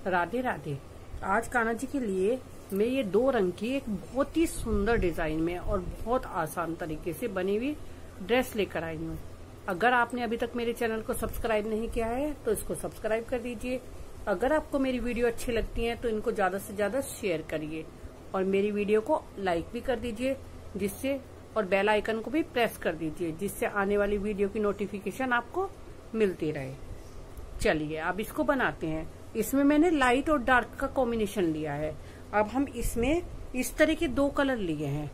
राधे राधे। आज कान्हा जी के लिए मैं ये 2 रंग की एक बहुत ही सुंदर डिजाइन में और बहुत आसान तरीके से बनी हुई ड्रेस लेकर आई हूँ। अगर आपने अभी तक मेरे चैनल को सब्सक्राइब नहीं किया है तो इसको सब्सक्राइब कर दीजिए। अगर आपको मेरी वीडियो अच्छी लगती है तो इनको ज्यादा से ज्यादा शेयर करिए और मेरी वीडियो को लाइक भी कर दीजिए, जिससे और बेल आइकन को भी प्रेस कर दीजिए, जिससे आने वाली वीडियो की नोटिफिकेशन आपको मिलती रहे। चलिए अब इसको बनाते हैं। इसमें मैंने लाइट और डार्क का कॉम्बिनेशन लिया है। अब हम इसमें इस तरह के 2 कलर लिए हैं।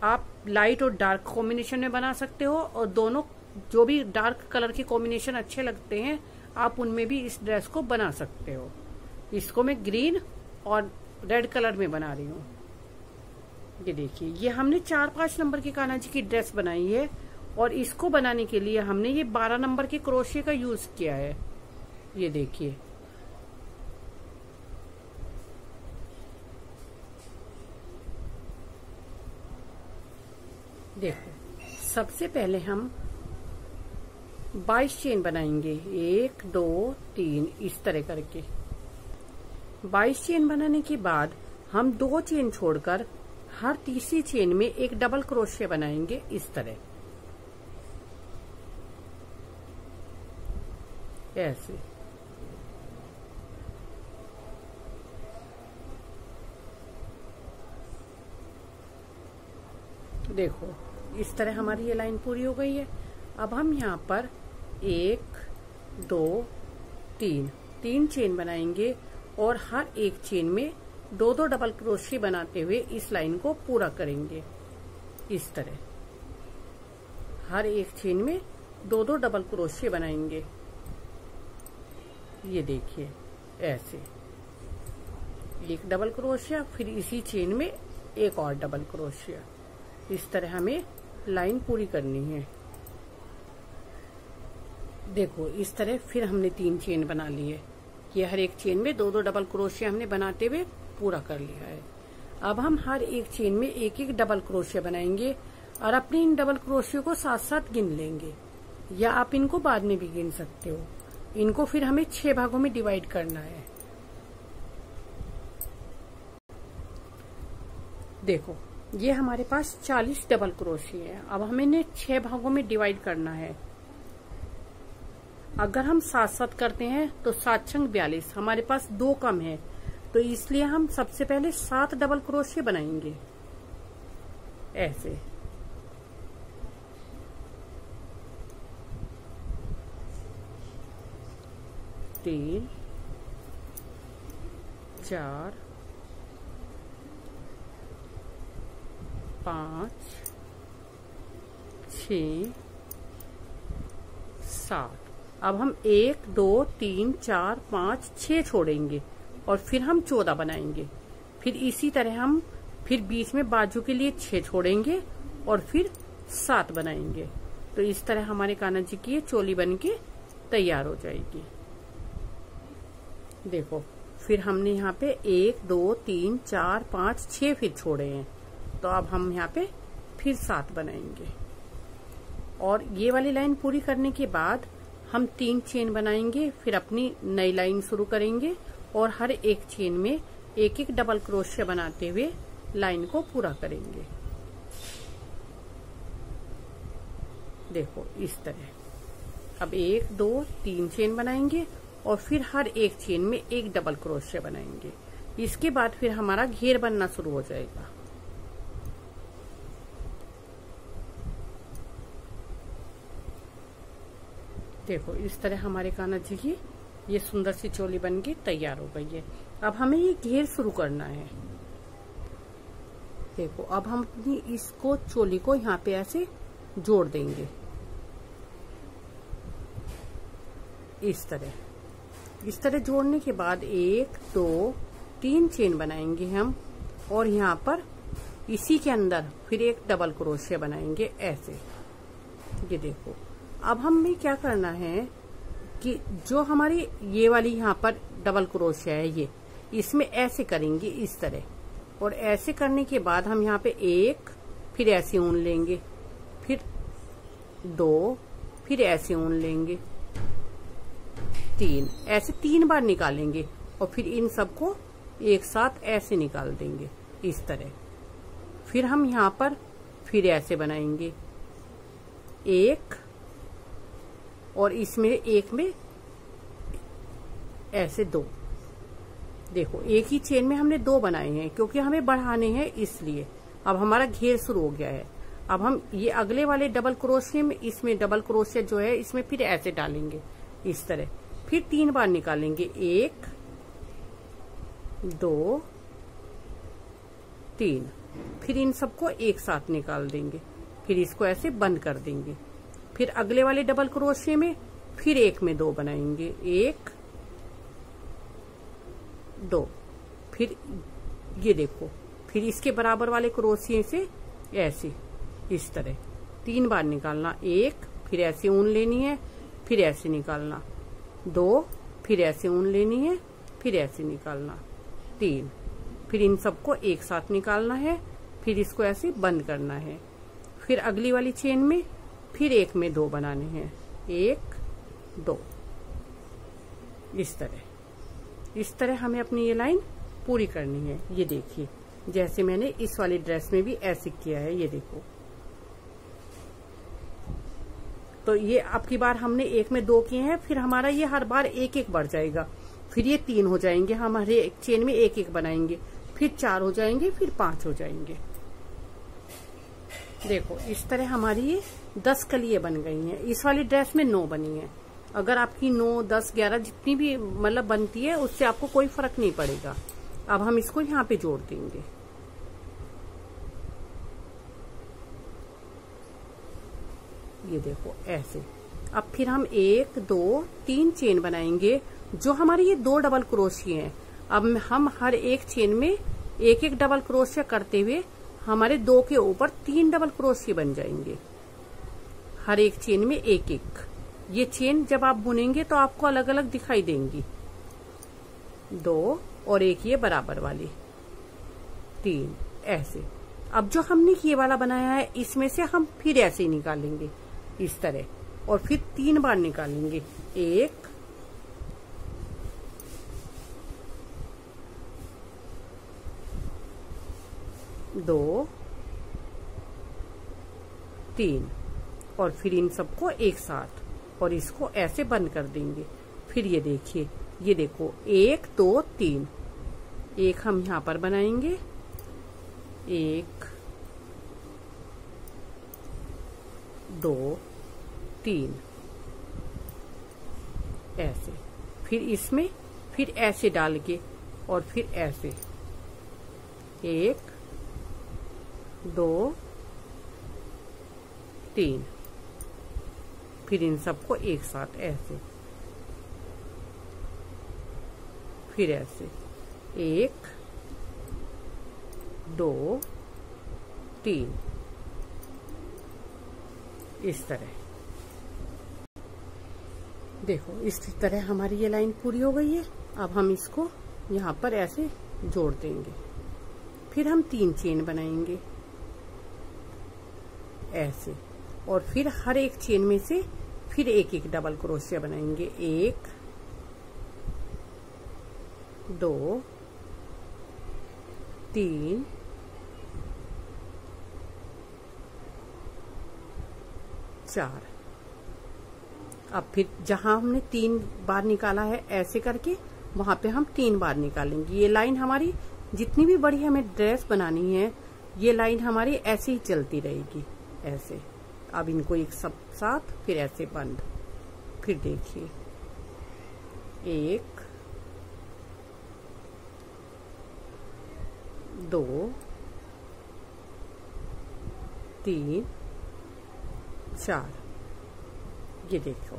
आप लाइट और डार्क कॉम्बिनेशन में बना सकते हो और दोनों जो भी डार्क कलर के कॉम्बिनेशन अच्छे लगते हैं आप उनमें भी इस ड्रेस को बना सकते हो। इसको मैं ग्रीन और रेड कलर में बना रही हूँ। ये देखिए, ये हमने 4-5 नंबर की कान्हा जी की ड्रेस बनाई है और इसको बनाने के लिए हमने ये 12 नंबर के क्रोशिया का यूज किया है। ये देखिए, देखो सबसे पहले हम 22 चेन बनाएंगे। 1 2 3 इस तरह करके 22 चेन बनाने के बाद हम 2 चेन छोड़कर हर तीसरी चेन में एक डबल क्रोशिया बनाएंगे इस तरह, ऐसे। देखो इस तरह हमारी ये लाइन पूरी हो गई है। अब हम यहाँ पर 1 2 3 चेन बनाएंगे और हर एक चेन में 2 डबल क्रोशिया बनाते हुए इस लाइन को पूरा करेंगे इस तरह। हर एक चेन में 2 डबल क्रोशिया बनाएंगे। ये देखिए, ऐसे एक डबल क्रोशिया, फिर इसी चेन में एक और डबल क्रोशिया। इस तरह हमें लाइन पूरी करनी है। देखो इस तरह फिर हमने 3 चेन बना ली है। ये हर एक चेन में 2 डबल क्रोशिया हमने बनाते हुए पूरा कर लिया है। अब हम हर एक चेन में एक डबल क्रोशिया बनाएंगे और अपने इन डबल क्रोशिया को साथ साथ गिन लेंगे, या आप इनको बाद में भी गिन सकते हो। इनको फिर हमें 6 भागों में डिवाइड करना है। देखो ये हमारे पास 40 डबल क्रोशिया है। अब हमें इन्हें 6 भागों में डिवाइड करना है। अगर हम 7-7 करते हैं तो 7 छंग 42, हमारे पास 2 कम है, तो इसलिए हम सबसे पहले 7 डबल क्रोशिया बनाएंगे ऐसे। तीन 4 5 6 7। अब हम 1 2 3 4 5 6 छोड़ेंगे और फिर हम 14 बनाएंगे। फिर इसी तरह हम फिर बीच में बाजू के लिए 6 छोड़ेंगे और फिर 7 बनाएंगे। तो इस तरह हमारे कान्हा जी की ये चोली बन के तैयार हो जाएगी। देखो फिर हमने यहाँ पे 1 2 3 4 5 6 फिर छोड़े हैं, तो अब हम यहाँ पे फिर 7 बनाएंगे। और ये वाली लाइन पूरी करने के बाद हम 3 चेन बनाएंगे, फिर अपनी नई लाइन शुरू करेंगे और हर एक चेन में एक डबल क्रोशिया बनाते हुए लाइन को पूरा करेंगे। देखो इस तरह। अब 1 2 3 चेन बनाएंगे और फिर हर एक चेन में एक डबल क्रोशिया बनाएंगे। इसके बाद फिर हमारा घेर बनना शुरू हो जाएगा। देखो इस तरह हमारे कान्हा जी की ये सुंदर सी चोली बन के तैयार हो गई है। अब हमें ये घेर शुरू करना है। देखो अब हम अपनी इसको चोली को यहाँ पे ऐसे जोड़ देंगे इस तरह जोड़ने के बाद 1 2 3 चेन बनाएंगे हम और यहाँ पर इसी के अंदर फिर एक डबल क्रोशिया बनाएंगे ऐसे। ये देखो, अब हमें क्या करना है कि जो हमारी ये वाली यहाँ पर डबल क्रोशिया है, ये इसमें ऐसे करेंगे इस तरह, और ऐसे करने के बाद हम यहाँ पे 1 फिर ऐसे ऊन लेंगे, फिर 2 फिर ऐसे ऊन लेंगे, 3, ऐसे 3 बार निकालेंगे और फिर इन सबको एक साथ ऐसे निकाल देंगे इस तरह। फिर हम यहाँ पर फिर ऐसे बनाएंगे 1 और इसमें एक में ऐसे 2। देखो एक ही चेन में हमने 2 बनाए हैं क्योंकि हमें बढ़ाने हैं इसलिए। अब हमारा घेर शुरू हो गया है। अब हम ये अगले वाले डबल क्रोशिया में, इसमें डबल क्रोशिया जो है इसमें फिर ऐसे डालेंगे इस तरह। फिर 3 बार निकालेंगे 1 2 3। फिर इन सबको एक साथ निकाल देंगे, फिर इसको ऐसे बंद कर देंगे। फिर अगले वाले डबल क्रोशिया में फिर एक में 2 बनाएंगे 1 2। फिर ये देखो, फिर इसके बराबर वाले क्रोशिये से ऐसे इस तरह 3 बार निकालना 1, फिर ऐसे ऊन लेनी है, फिर ऐसे निकालना 2, फिर ऐसे ऊन लेनी है, फिर ऐसे निकालना 3। फिर इन सबको एक साथ निकालना है, फिर इसको ऐसे बंद करना है। फिर अगली वाली चेन में फिर एक में 2 बनाने हैं 1 2 इस तरह हमें अपनी ये लाइन पूरी करनी है। ये देखिए जैसे मैंने इस वाली ड्रेस में भी ऐसे किया है, ये देखो। तो ये अब की बार हमने एक में 2 किए हैं, फिर हमारा ये हर बार एक एक बढ़ जाएगा। फिर ये 3 हो जाएंगे, हम हर एक चेन में एक एक बनाएंगे, फिर 4 हो जाएंगे, फिर 5 हो जाएंगे। देखो इस तरह हमारी ये 10 कलियां बन गई हैं। इस वाली ड्रेस में 9 बनी है। अगर आपकी 9 10 11 जितनी भी मतलब बनती है उससे आपको कोई फर्क नहीं पड़ेगा। अब हम इसको यहाँ पे जोड़ देंगे। ये देखो ऐसे। अब फिर हम 1 2 3 चेन बनाएंगे जो हमारी ये 2 डबल क्रोशिया हैं। अब हम हर एक चेन में एक एक डबल क्रोशिया करते हुए हमारे 2 के ऊपर 3 डबल क्रोशिया बन जाएंगे। हर एक चेन में एक एक। ये चेन जब आप बुनेंगे तो आपको अलग अलग दिखाई देंगी। 2 और एक ये बराबर वाली 3 ऐसे। अब जो हमने ये वाला बनाया है इसमें से हम फिर ऐसे ही निकालेंगे इस तरह और फिर 3 बार निकालेंगे 1 2 3 और फिर इन सबको एक साथ और इसको ऐसे बंद कर देंगे। फिर ये देखिए, ये देखो 1 2 3। एक हम यहाँ पर बनाएंगे 1 2 3 ऐसे। फिर इसमें फिर ऐसे डाल के और फिर ऐसे 1 2 3। फिर इन सबको एक साथ ऐसे, फिर ऐसे 1 2 3 इस तरह। देखो इस तरह हमारी ये लाइन पूरी हो गई है। अब हम इसको यहाँ पर ऐसे जोड़ देंगे। फिर हम 3 चेन बनाएंगे ऐसे और फिर हर एक चेन में से फिर एक एक डबल क्रोशिया बनाएंगे 1 2 3 4। अब फिर जहां हमने 3 बार निकाला है ऐसे करके वहां पे हम 3 बार निकालेंगे। ये लाइन हमारी जितनी भी बड़ी हमें ड्रेस बनानी है ये लाइन हमारी ऐसे ही चलती रहेगी ऐसे। अब इनको एक साथ फिर ऐसे बंद। फिर देखिए 1 2 3 4। ये देखो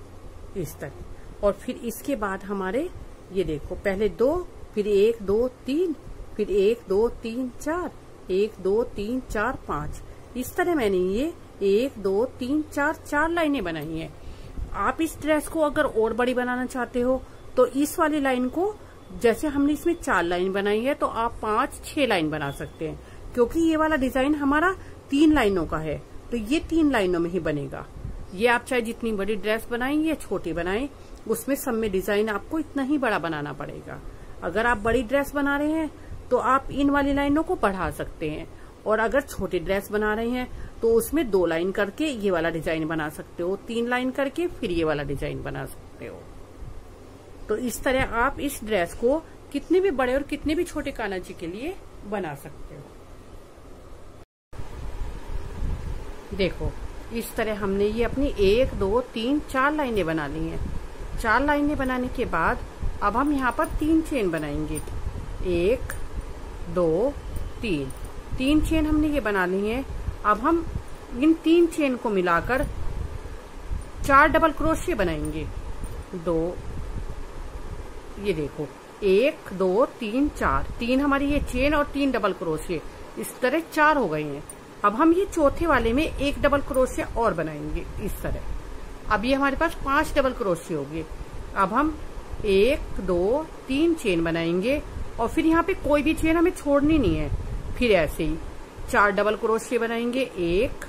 इस तरह। और फिर इसके बाद हमारे ये देखो पहले 2 फिर 1 2 3 फिर 1 2 3 4 1 2 3 4 5। इस तरह मैंने ये 1 2 3 4 लाइनें बनाई हैं। आप इस ड्रेस को अगर और बड़ी बनाना चाहते हो तो इस वाली लाइन को, जैसे हमने इसमें 4 लाइन बनाई है तो आप 5 6 लाइन बना सकते हैं। क्योंकि ये वाला डिजाइन हमारा 3 लाइनों का है तो ये 3 लाइनों में ही बनेगा। ये आप चाहे जितनी बड़ी ड्रेस बनाएं या छोटी बनाएं उसमें सब में डिजाइन आपको इतना ही बड़ा बनाना पड़ेगा। अगर आप बड़ी ड्रेस बना रहे हैं तो आप इन वाली लाइनों को बढ़ा सकते हैं, और अगर छोटी ड्रेस बना रहे हैं तो उसमें 2 लाइन करके ये वाला डिजाइन बना सकते हो, 3 लाइन करके फिर ये वाला डिजाइन बना सकते हो। तो इस तरह आप इस ड्रेस को कितने भी बड़े और कितने भी छोटे कान्हा जी के लिए बना सकते हो। देखो इस तरह हमने ये अपनी 1 2 3 4 लाइनें बना ली हैं। 4 लाइनें बनाने के बाद अब हम यहाँ पर 3 चेन बनाएंगे। 1 2 3 3 चेन हमने ये बना ली हैं। अब हम इन 3 चेन को मिलाकर 4 डबल क्रोशिया बनाएंगे। 2, ये देखो 1 2 3 4, 3 हमारी ये चेन और 3 डबल क्रोशिया, इस तरह 4 हो गए हैं। अब हम ये चौथे वाले में 1 डबल क्रोशिया और बनाएंगे इस तरह। अब ये हमारे पास 5 डबल क्रोशिया हो गए। अब हम 1 2 3 चेन बनाएंगे और फिर यहाँ पे कोई भी चेन हमें छोड़नी नहीं है। फिर ऐसे ही 4 डबल क्रोशिया बनाएंगे। 1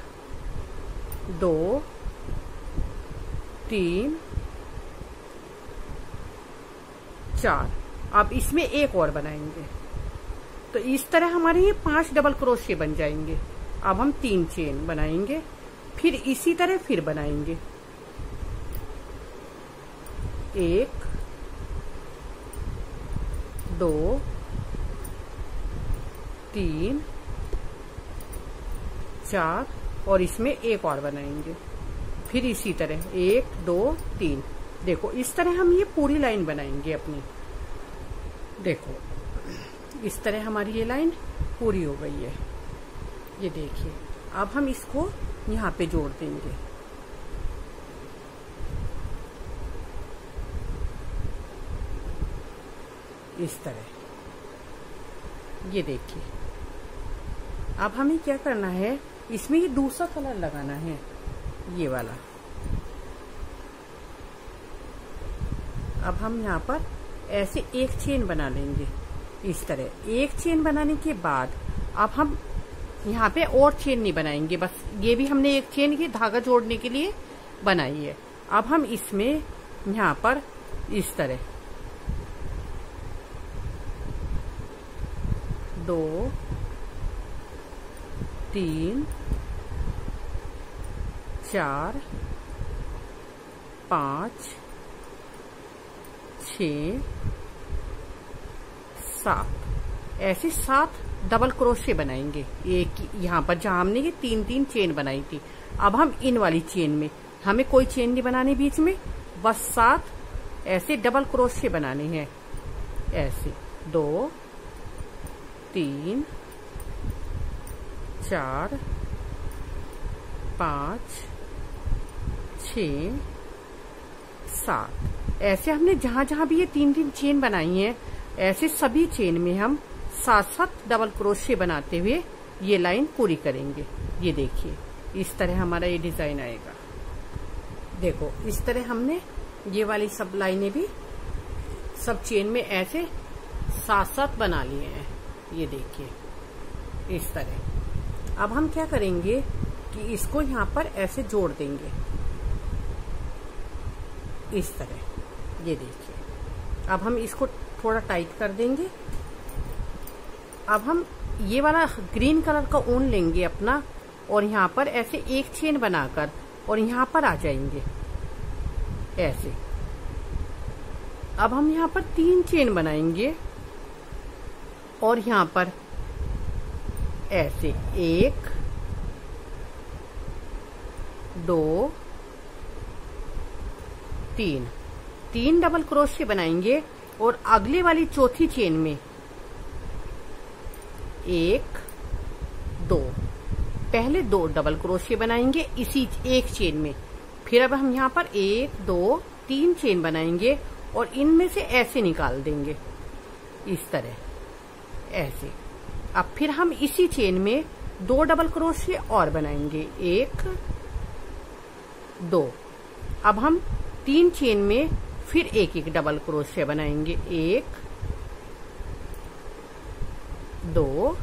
2 3 4। अब इसमें एक और बनाएंगे, तो इस तरह हमारे ये 5 डबल क्रोशिया बन जाएंगे। अब हम 3 चेन बनाएंगे, फिर इसी तरह फिर बनाएंगे। 1 2 3 4 और इसमें एक और बनाएंगे, फिर इसी तरह 1 2 3। देखो इस तरह हम ये पूरी लाइन बनाएंगे अपनी। देखो इस तरह हमारी ये लाइन पूरी हो गई है। ये देखिए अब हम इसको यहाँ पे जोड़ देंगे। इस तरह ये देखिए। अब हमें क्या करना है, इसमें ये दूसरा कलर लगाना है, ये वाला। अब हम यहाँ पर ऐसे एक चेन बना लेंगे इस तरह। एक चेन बनाने के बाद अब हम यहाँ पे और चेन नहीं बनाएंगे, बस ये भी हमने एक चेन की धागा जोड़ने के लिए बनाई है। अब हम इसमें यहाँ पर इस तरह 2 3 4 5 6 7 ऐसे 7 डबल क्रोशिया बनाएंगे। एक यहाँ पर जहां हमने ये 3 चेन बनाई थी, अब हम इन वाली चेन में हमें कोई चेन नहीं बनानी बीच में, बस 7 ऐसे डबल क्रोशिया बनाने हैं। ऐसे 2 3 4 5 6 7। ऐसे हमने जहां जहां भी ये 3 चेन बनाई हैं, ऐसे सभी चेन में हम 7 डबल क्रोशिया बनाते हुए ये लाइन पूरी करेंगे। ये देखिए इस तरह हमारा ये डिजाइन आएगा। देखो इस तरह हमने ये वाली सब लाइनें भी सब चेन में ऐसे 7 बना लिए हैं। ये देखिए इस तरह। अब हम क्या करेंगे कि इसको यहाँ पर ऐसे जोड़ देंगे इस तरह। ये देखिए अब हम इसको थोड़ा टाइट कर देंगे। अब हम ये वाला ग्रीन कलर का ऊन लेंगे अपना, और यहाँ पर ऐसे एक चेन बनाकर और यहाँ पर आ जाएंगे ऐसे। अब हम यहाँ पर 3 चेन बनाएंगे और यहाँ पर ऐसे 1 2 3 डबल क्रोशिया बनाएंगे और अगले वाली चौथी चेन में 1 2 पहले 2 डबल क्रोशिया बनाएंगे इसी एक चेन में। फिर अब हम यहाँ पर 1 2 3 चेन बनाएंगे और इनमें से ऐसे निकाल देंगे इस तरह ऐसे। अब फिर हम इसी चेन में 2 डबल क्रोशिया और बनाएंगे 1 2। अब हम 3 चेन में फिर एक डबल क्रोशिया बनाएंगे 1 2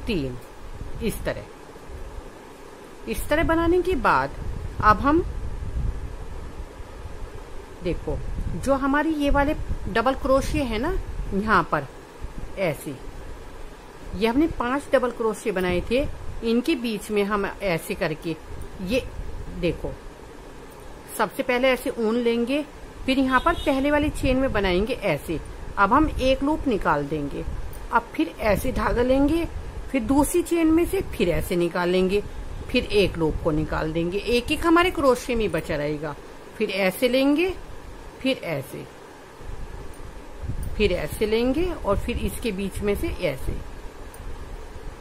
3 इस तरह बनाने के बाद अब हम देखो जो हमारी ये वाले डबल क्रोशिये है ना, यहाँ पर ऐसे, ये हमने 5 डबल क्रोशिये बनाए थे, इनके बीच में हम ऐसे करके ये देखो, सबसे पहले ऐसे ऊन लेंगे, फिर यहाँ पर पहले वाली चेन में बनाएंगे ऐसे। अब हम एक लूप निकाल देंगे, अब फिर ऐसे धागा लेंगे, फिर दूसरी चेन में से फिर ऐसे निकालेंगे, फिर एक लूप को निकाल देंगे, एक एक हमारे क्रोशिये में बचा रहेगा। फिर ऐसे लेंगे, फिर ऐसे, फिर ऐसे लेंगे और फिर इसके बीच में से ऐसे।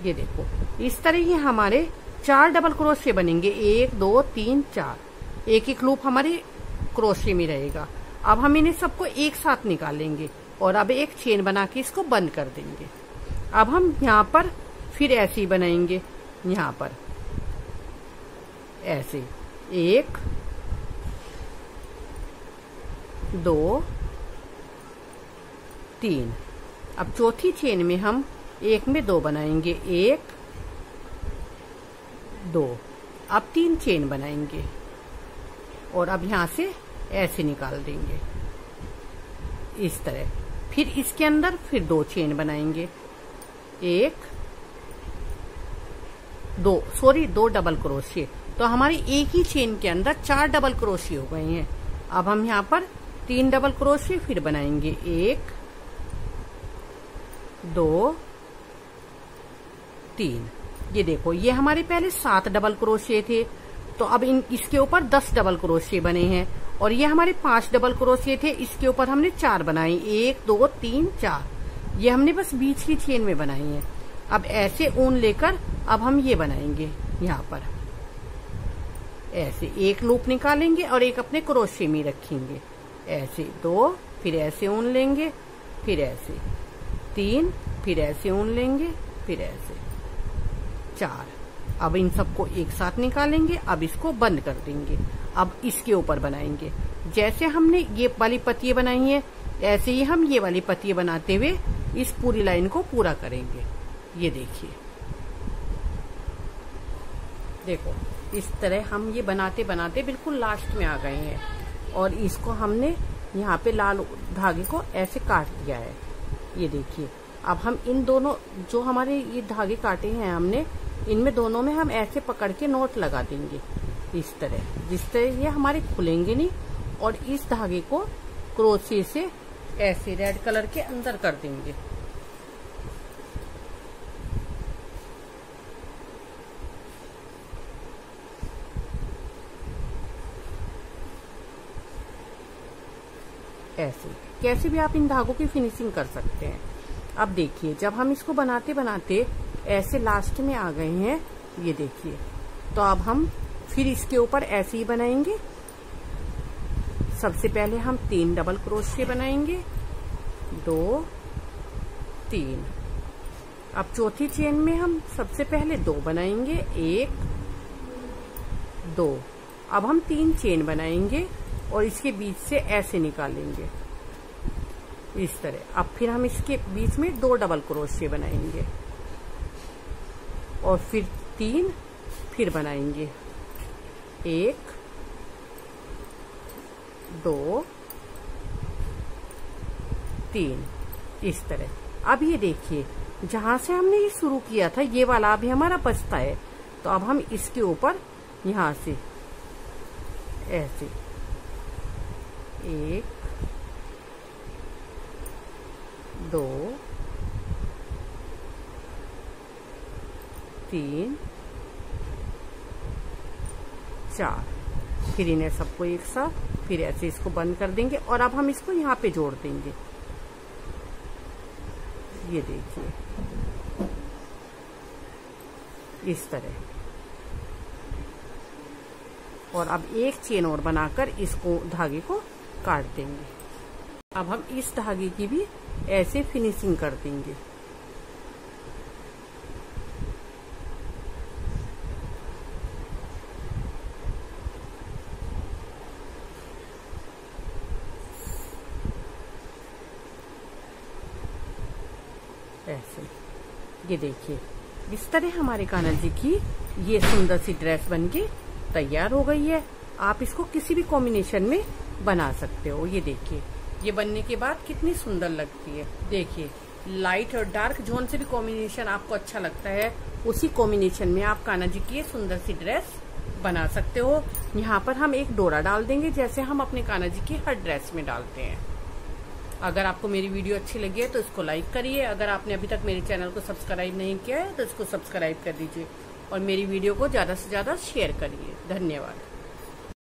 ये देखो इस तरह ये हमारे 4 डबल क्रोशिये बनेंगे, 1 2 3 4, एक एक लूप हमारे क्रोशिये में रहेगा। अब हम इन्हें सबको एक साथ निकालेंगे और अब एक चेन बना के इसको बंद कर देंगे। अब हम यहाँ पर फिर ऐसे ही बनाएंगे, यहाँ पर ऐसे 1 2 3। अब चौथी चेन में हम एक में 2 बनाएंगे, 1 2। अब 3 चेन बनाएंगे और अब यहां से ऐसे निकाल देंगे इस तरह। फिर इसके अंदर फिर 2 चेन बनाएंगे, 2 डबल क्रोशिये। तो हमारी एक ही चेन के अंदर 4 डबल क्रोशिये हो गए हैं। अब हम यहाँ पर 3 डबल क्रोशिये फिर बनाएंगे, 1 2 3। ये देखो ये हमारे पहले 7 डबल क्रोशिये थे, तो अब इसके ऊपर 10 डबल क्रोशिये बने हैं। और ये हमारे 5 डबल क्रोशिये थे, इसके ऊपर हमने 4 बनाए, 1 2 3 4। ये हमने बस बीच की चेन में बनाई है। अब ऐसे ऊन लेकर अब हम ये बनाएंगे, यहाँ पर ऐसे एक लूप निकालेंगे और एक अपने क्रोशिये में रखेंगे, ऐसे 2, फिर ऐसे ऊन लेंगे, फिर ऐसे 3, फिर ऐसे ऊन लेंगे, फिर ऐसे 4। अब इन सबको एक साथ निकालेंगे, अब इसको बंद कर देंगे। अब इसके ऊपर बनाएंगे, जैसे हमने ये वाली पत्तियां बनाई है ऐसे ही हम ये वाली पत्तियां बनाते हुए इस पूरी लाइन को पूरा करेंगे। ये देखिए, देखो इस तरह हम ये बनाते बनाते बिल्कुल लास्ट में आ गए हैं और इसको हमने यहाँ पे लाल धागे को ऐसे काट दिया है। ये देखिए, अब हम इन दोनों जो हमारे ये धागे काटे हैं हमने, इनमें दोनों में हम ऐसे पकड़ के नोट लगा देंगे इस तरह, जिस तरह ये हमारे खुलेंगे नहीं। और इस धागे को क्रोशिये से ऐसे रेड कलर के अंदर कर देंगे। ऐसे कैसे भी आप इन धागों की फिनिशिंग कर सकते हैं। अब देखिए, जब हम इसको बनाते बनाते ऐसे लास्ट में आ गए हैं, ये देखिए, तो अब हम फिर इसके ऊपर ऐसे ही बनाएंगे। सबसे पहले हम 3 डबल क्रोशिये बनाएंगे, 2 3। अब चौथी चेन में हम सबसे पहले 2 बनाएंगे, 1 2। अब हम 3 चेन बनाएंगे और इसके बीच से ऐसे निकालेंगे इस तरह। अब फिर हम इसके बीच में 2 डबल क्रोशिये बनाएंगे और फिर 3 फिर बनाएंगे, 1 2 3 इस तरह। अब ये देखिए, जहां से हमने ये शुरू किया था ये वाला अभी हमारा बचता है, तो अब हम इसके ऊपर यहां से ऐसे 1 2 3 4, फिर इन्हें सबको एक साथ, फिर ऐसे इसको बंद कर देंगे और अब हम इसको यहाँ पे जोड़ देंगे। ये देखिए इस तरह। और अब एक चेन और बनाकर इसको धागे को काट देंगे। अब हम इस धागे की भी ऐसे फिनिशिंग कर देंगे। ऐसे ये देखिए, इस तरह हमारे कान्हा जी की ये सुंदर सी ड्रेस बनके तैयार हो गई है। आप इसको किसी भी कॉम्बिनेशन में बना सकते हो। ये देखिए, ये बनने के बाद कितनी सुंदर लगती है। देखिए, लाइट और डार्क जोन से भी कॉम्बिनेशन आपको अच्छा लगता है, उसी कॉम्बिनेशन में आप कान्हा जी की ये सुंदर सी ड्रेस बना सकते हो। यहाँ पर हम एक डोरा डाल देंगे, जैसे हम अपने कान्हा जी की हर ड्रेस में डालते हैं। अगर आपको मेरी वीडियो अच्छी लगी है तो इसको लाइक करिए। अगर आपने अभी तक मेरे चैनल को सब्सक्राइब नहीं किया है तो इसको सब्सक्राइब कर दीजिए और मेरी वीडियो को ज्यादा से ज्यादा शेयर करिए। धन्यवाद।